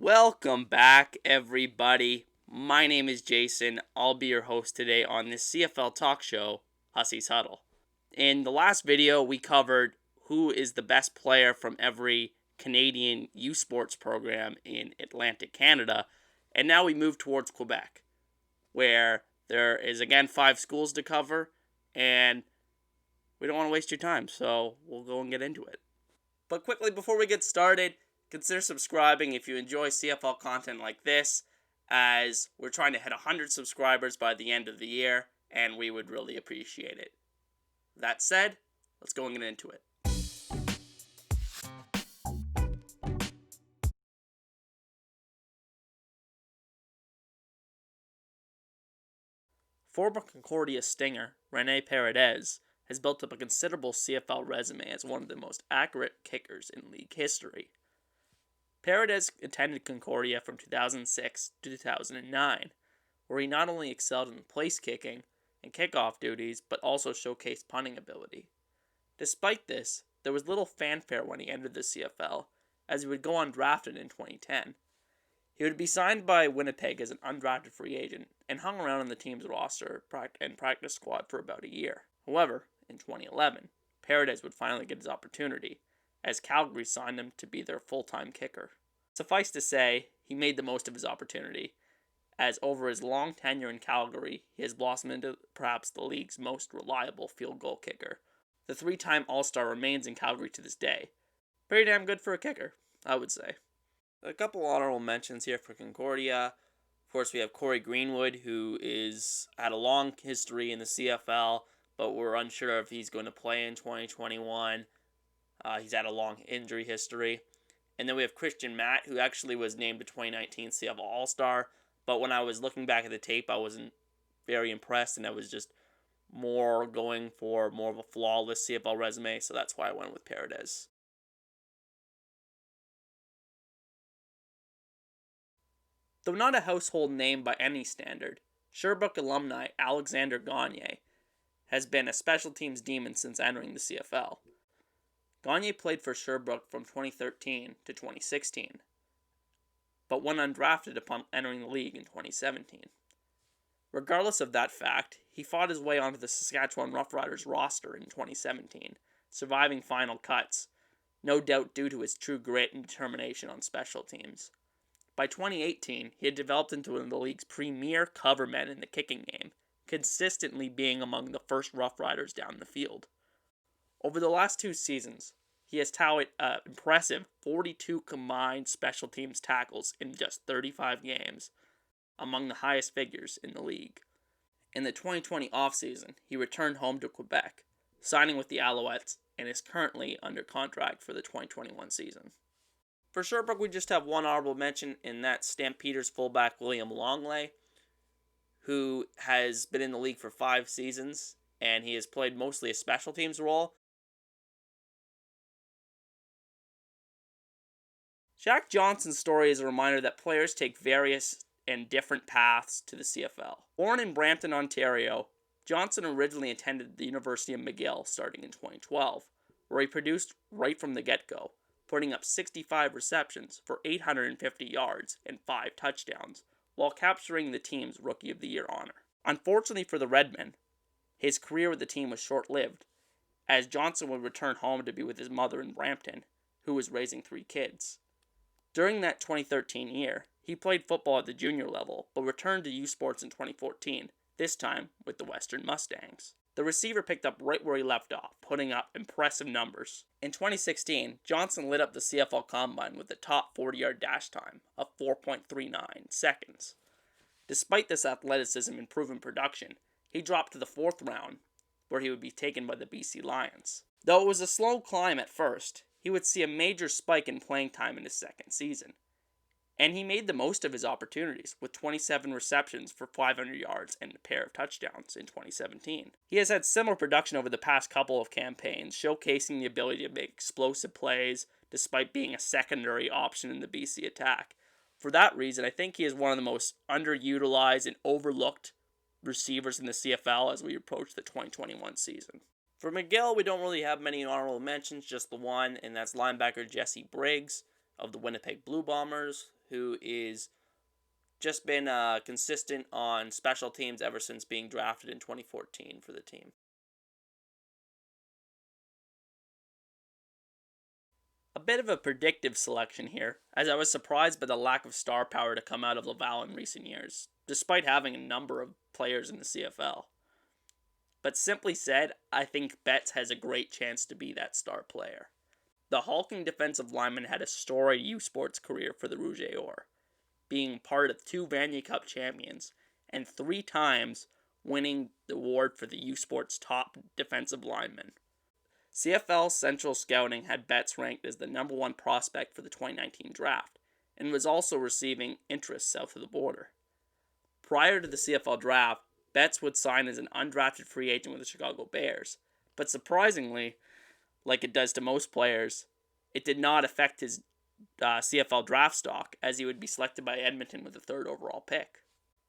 Welcome back, everybody. My name is Jason. I'll be your host today on this CFL talk show, Hussey's Huddle. In the last video, we covered who is the best player from every Canadian USports program in Atlantic Canada, and now we move towards Quebec, where there is again 5 schools to cover, and we don't want to waste your time, so we'll go and get into it. But quickly, before we get started, consider subscribing if you enjoy CFL content like this, as we're trying to hit 100 subscribers by the end of the year, and we would really appreciate it. That said, let's go and get into it. Former Concordia Stinger, Rene Paredes, has built up a considerable CFL resume as one of the most accurate kickers in league history. Paredes attended Concordia from 2006 to 2009, where he not only excelled in place kicking and kickoff duties, but also showcased punting ability. Despite this, there was little fanfare when he entered the CFL, as he would go undrafted in 2010. He would be signed by Winnipeg as an undrafted free agent and hung around on the team's roster and practice squad for about a year. However, in 2011, Paredes would finally get his opportunity, as Calgary signed him to be their full-time kicker. Suffice to say, he made the most of his opportunity, as over his long tenure in Calgary, he has blossomed into perhaps the league's most reliable field goal kicker. The 3-time All-Star remains in Calgary to this day. Pretty damn good for a kicker, I would say. A couple honorable mentions here for Concordia. Of course, we have Corey Greenwood, who had a long history in the CFL, but we're unsure if he's going to play in 2021. He's had a long injury history. And then we have Christian Matt, who actually was named the 2019 CFL All-Star. But when I was looking back at the tape, I wasn't very impressed, and I was just going for more of a flawless CFL resume, so that's why I went with Paredes. Though not a household name by any standard, Sherbrooke alumni Alexandre Gagne has been a special teams demon since entering the CFL. Gagne played for Sherbrooke from 2013 to 2016, but went undrafted upon entering the league in 2017. Regardless of that fact, he fought his way onto the Saskatchewan Roughriders roster in 2017, surviving final cuts, no doubt due to his true grit and determination on special teams. By 2018, he had developed into one of the league's premier cover men in the kicking game, consistently being among the first Roughriders down the field. Over the last 2 seasons, he has tallied an impressive 42 combined special teams tackles in just 35 games, among the highest figures in the league. In the 2020 offseason, he returned home to Quebec, signing with the Alouettes, and is currently under contract for the 2021 season. For Sherbrooke, we just have one honorable mention, and that's Stampeders fullback William Longley, who has been in the league for 5 seasons, and he has played mostly a special teams role. Shaq Johnson's story is a reminder that players take various and different paths to the CFL. Born in Brampton, Ontario, Johnson originally attended the University of McGill starting in 2012, where he produced right from the get-go, putting up 65 receptions for 850 yards and 5 touchdowns, while capturing the team's Rookie of the Year honor. Unfortunately for the Redmen, his career with the team was short-lived, as Johnson would return home to be with his mother in Brampton, who was raising 3 kids. During that 2013 year, he played football at the junior level, but returned to USports in 2014, this time with the Western Mustangs. The receiver picked up right where he left off, putting up impressive numbers. In 2016, Johnson lit up the CFL Combine with a top 40-yard dash time of 4.39 seconds. Despite this athleticism and proven production, he dropped to the 4th round, where he would be taken by the BC Lions. Though it was a slow climb at first, he would see a major spike in playing time in his second season. And he made the most of his opportunities, with 27 receptions for 500 yards and a pair of touchdowns in 2017. He has had similar production over the past couple of campaigns, showcasing the ability to make explosive plays despite being a secondary option in the BC attack. For that reason, I think he is one of the most underutilized and overlooked receivers in the CFL as we approach the 2021 season. For McGill, we don't really have many honorable mentions, just the one, and that's linebacker Jesse Briggs of the Winnipeg Blue Bombers, who is just been consistent on special teams ever since being drafted in 2014 for the team. A bit of a predictive selection here, as I was surprised by the lack of star power to come out of Laval in recent years, despite having a number of players in the CFL. But simply said, I think Betts has a great chance to be that star player. The hulking defensive lineman had a storied U Sports career for the Rouge et Or, being part of 2 Vanier Cup champions and 3 times winning the award for the U Sports top defensive lineman. CFL Central Scouting had Betts ranked as the number 1 prospect for the 2019 draft, and was also receiving interest south of the border. Prior to the CFL draft, Betts would sign as an undrafted free agent with the Chicago Bears, but surprisingly, like it does to most players, it did not affect his CFL draft stock, as he would be selected by Edmonton with the 3rd overall pick.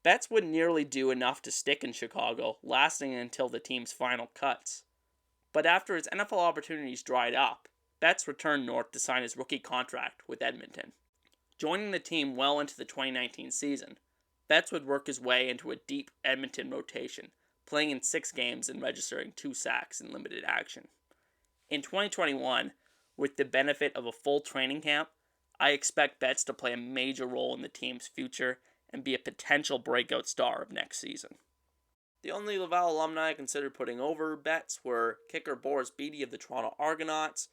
Betts would nearly do enough to stick in Chicago, lasting until the team's final cuts. But after his NFL opportunities dried up, Betts returned north to sign his rookie contract with Edmonton. Joining the team well into the 2019 season, Betts would work his way into a deep Edmonton rotation, playing in 6 games and registering 2 sacks in limited action. In 2021, with the benefit of a full training camp, I expect Betts to play a major role in the team's future and be a potential breakout star of next season. The only Laval alumni I considered putting over Betts were kicker Boris Beattie of the Toronto Argonauts,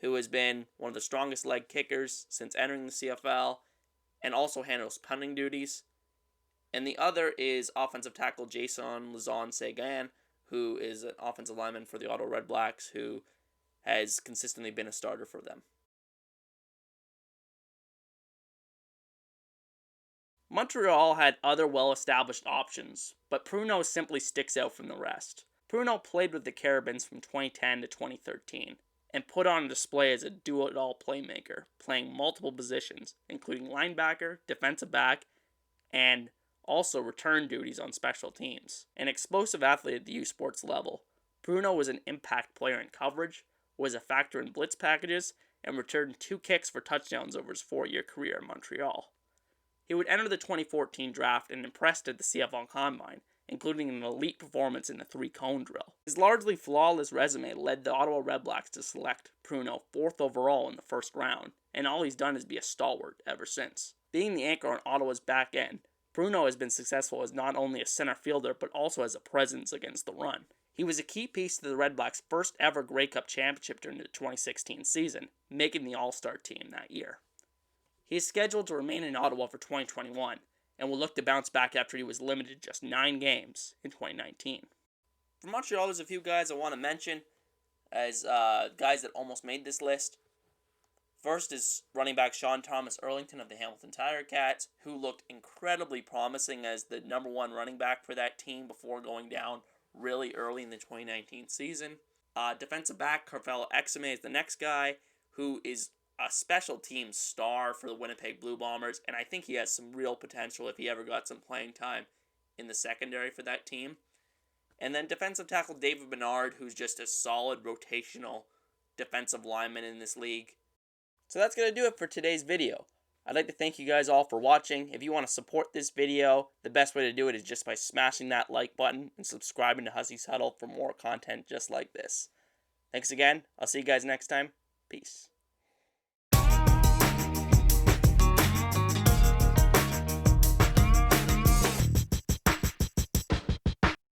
who has been one of the strongest leg kickers since entering the CFL, and also handles punting duties. And the other is offensive tackle Jason Lazon-Seguin, who is an offensive lineman for the Ottawa Redblacks, who has consistently been a starter for them. Montreal had other well-established options, but Pruneau simply sticks out from the rest. Pruneau played with the Carabins from 2010 to 2013, and put on display as a do-it-all playmaker, playing multiple positions, including linebacker, defensive back, and also return duties on special teams. An explosive athlete at the U Sports level, Pruneau was an impact player in coverage, was a factor in blitz packages, and returned 2 kicks for touchdowns over his 4-year career in Montreal. He would enter the 2014 draft and impressed at the CFL Combine, including an elite performance in the 3-cone drill. His largely flawless resume led the Ottawa Redblacks to select Pruneau 4th overall in the 1st round, and all he's done is be a stalwart ever since. Being the anchor on Ottawa's back end, Pruneau has been successful as not only a center fielder, but also as a presence against the run. He was a key piece to the Redblacks' first ever Grey Cup championship during the 2016 season, making the All-Star team that year. He is scheduled to remain in Ottawa for 2021, and will look to bounce back after he was limited to just 9 games in 2019. For Montreal, there's a few guys I want to mention as guys that almost made this list. First is running back Sean Thomas Erlington of the Hamilton Tiger Cats, who looked incredibly promising as the number 1 running back for that team before going down really early in the 2019 season. Defensive back Carvel Exame is the next guy, who is a special team star for the Winnipeg Blue Bombers, and I think he has some real potential if he ever got some playing time in the secondary for that team. And then defensive tackle David Bernard, who's just a solid rotational defensive lineman in this league. So that's going to do it for today's video. I'd like to thank you guys all for watching. If you want to support this video, the best way to do it is just by smashing that like button and subscribing to Hussey's Huddle for more content just like this. Thanks again. I'll see you guys next time. Peace.